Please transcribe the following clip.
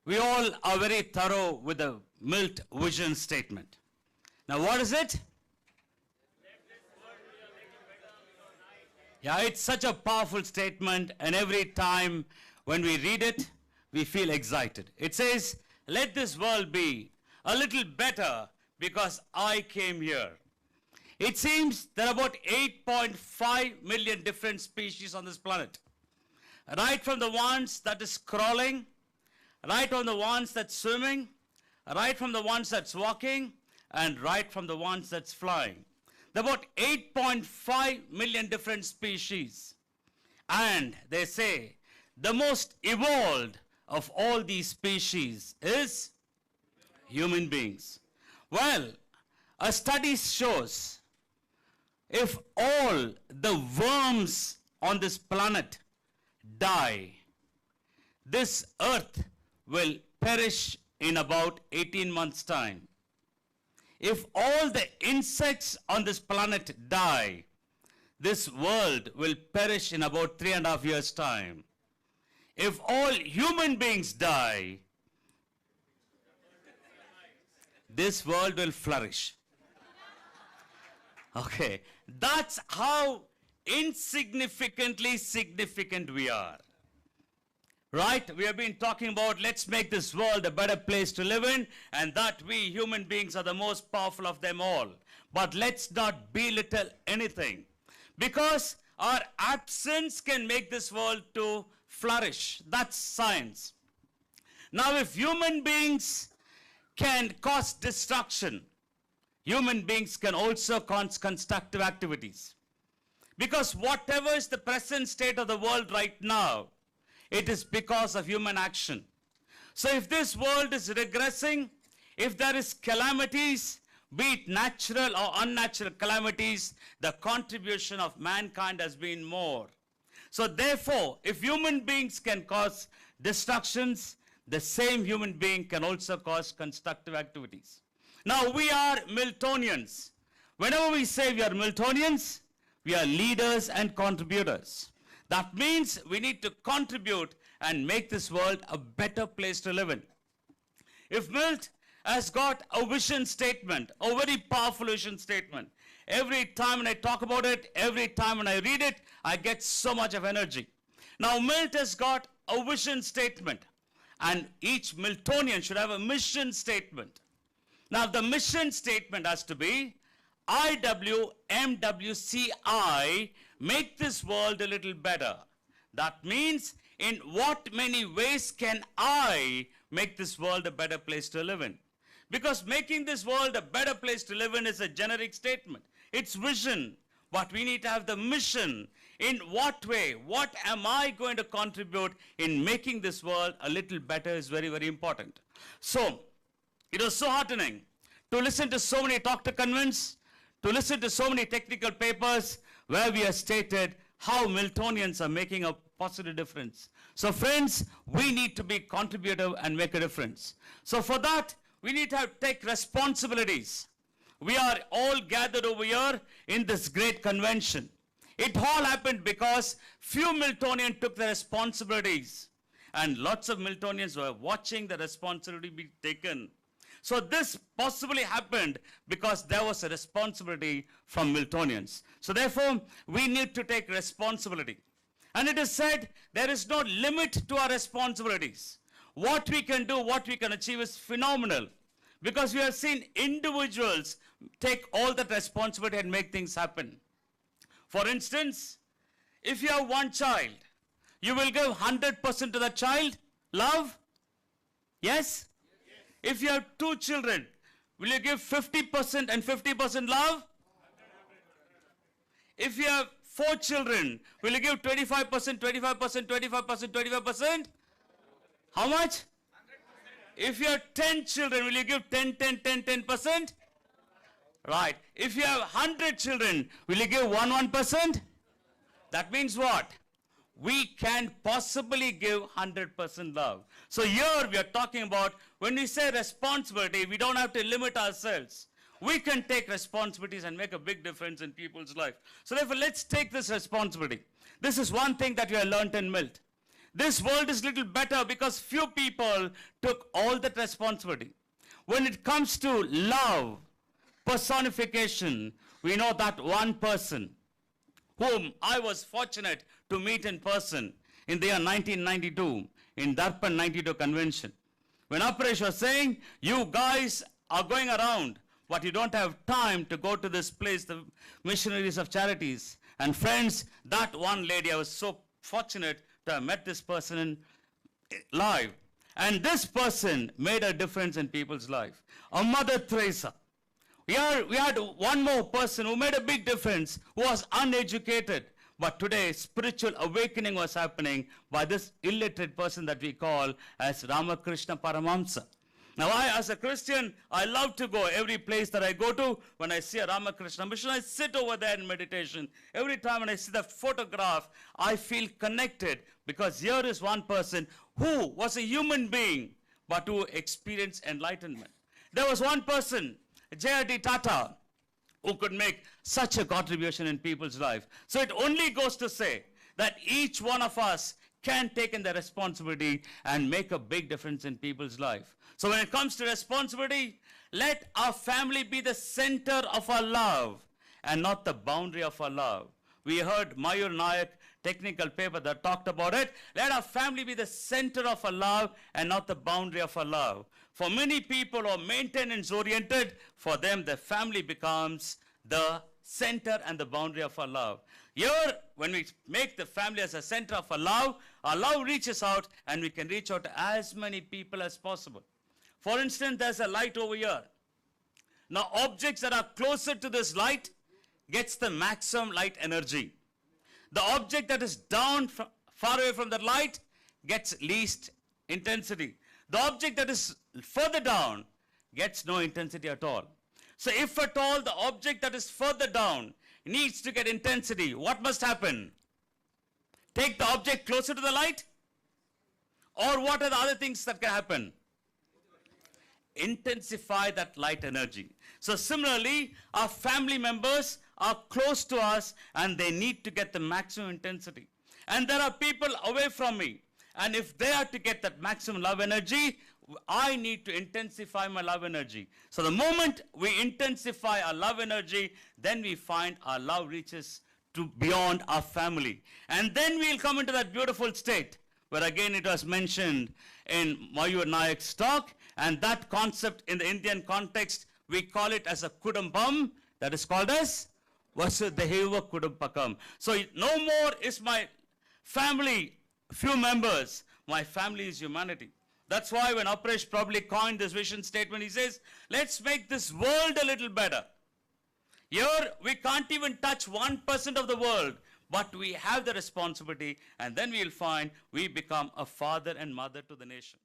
We all are very thorough with the Milt vision statement. Now, what is it? Yeah, it's such a powerful statement, and every time when we read it, we feel excited. It says, let this world be a little better because I came here. It seems there are about 8.5 million different species on this planet. Right from the ones that is crawling, right from the ones that's swimming, right from the ones that's walking, and right from the ones that's flying. There are about 8.5 million different species. And they say the most evolved of all these species is human beings. Well, a study shows if all the worms on this planet die, this earth will perish in about 18 months' time. If all the insects on this planet die, this world will perish in about 3.5 years' time. If all human beings die, this world will flourish. Okay, that's how insignificantly significant we are. Right? We have been talking about let's make this world a better place to live in, and that we human beings are the most powerful of them all. But let's not belittle anything, because our absence can make this world to flourish. That's science. Now, if human beings can cause destruction, human beings can also cause constructive activities. Because whatever is the present state of the world right now, it is because of human action. So if this world is regressing, if there is calamities, be it natural or unnatural calamities, the contribution of mankind has been more. So therefore, if human beings can cause destructions, the same human being can also cause constructive activities. Now we are Miltonians. Whenever we say we are Miltonians, we are leaders and contributors. That means we need to contribute and make this world a better place to live in. If Milt has got a vision statement, a very powerful vision statement, every time when I talk about it, every time when I read it, I get so much of energy. Now Milt has got a vision statement, and each Miltonian should have a mission statement. Now the mission statement has to be IWMWCI, make this world a little better. That means, in what many ways can I make this world a better place to live in? Because making this world a better place to live in is a generic statement. It's vision. But we need to have the mission. In what way? What am I going to contribute in making this world a little better is very, very important. So, it was so heartening to listen to so many talk to convince, to listen to so many technical papers where we have stated how Miltonians are making a positive difference. So friends, we need to be contributive and make a difference. So for that, we need to take responsibilities. We are all gathered over here in this great convention. It all happened because few Miltonians took the responsibilities, and lots of Miltonians were watching the responsibility be taken. So this possibly happened because there was a responsibility from Miltonians. So therefore, we need to take responsibility. And it is said there is no limit to our responsibilities. What we can do, what we can achieve is phenomenal. Because we have seen individuals take all that responsibility and make things happen. For instance, if you have one child, you will give 100% to the child, love? Yes? If you have two children, will you give 50% and 50% love? If you have 4 children, will you give 25%, 25%, 25%, 25%? How much? 100%. If you have 10 children, will you give 10, 10, 10, 10%? Right. If you have 100 children, will you give 1%? That means what? We can possibly give 100% love. So here we are talking about, when we say responsibility, we don't have to limit ourselves. We can take responsibilities and make a big difference in people's life. So therefore, let's take this responsibility. This is one thing that we have learned in Milt. This world is little better because few people took all that responsibility. When it comes to love, personification, we know that one person whom I was fortunate to meet in person in the year 1992 in Darpan 92 convention. When Aparesh was saying, you guys are going around, but you don't have time to go to this place, the missionaries of charities. And friends, that one lady, I was so fortunate to have met this person in live. And this person made a difference in people's life. A Mother Teresa. We had one more person who made a big difference, who was uneducated. But today, spiritual awakening was happening by this illiterate person that we call as Ramakrishna Paramahamsa. Now, I, as a Christian, I love to go every place that I go to. When I see a Ramakrishna mission, I sit over there in meditation. Every time when I see that photograph, I feel connected because here is one person who was a human being, but who experienced enlightenment. There was one person, J.R.D. Tata, who could make such a contribution in people's life. So it only goes to say that each one of us can take in the responsibility and make a big difference in people's life. So when it comes to responsibility, let our family be the center of our love and not the boundary of our love. We heard Mayur Nayak technical paper that talked about it. Let our family be the center of our love and not the boundary of our love. For many people who are maintenance oriented, for them the family becomes the center and the boundary of our love. Here, when we make the family as a center of our love reaches out and we can reach out to as many people as possible. For instance, there's a light over here. Now, objects that are closer to this light gets the maximum light energy. The object that is down far away from the light gets least intensity. The object that is further down gets no intensity at all. So if at all the object that is further down needs to get intensity, what must happen? Take the object closer to the light? Or what are the other things that can happen? Intensify that light energy. So similarly, our family members are close to us and they need to get the maximum intensity. And there are people away from me. And if they are to get that maximum love energy, I need to intensify my love energy. So the moment we intensify our love energy, then we find our love reaches to beyond our family. And then we'll come into that beautiful state where again it was mentioned in Mayur Nayak's talk, and that concept in the Indian context, we call it as a Kudumbam, that is called as Vasudhaiva Kudumbakam. So no more is my family few members, my family is humanity. That's why when Aparesh probably coined this vision statement, he says, let's make this world a little better. Here, we can't even touch 1% of the world, but we have the responsibility, and then we'll find we become a father and mother to the nation.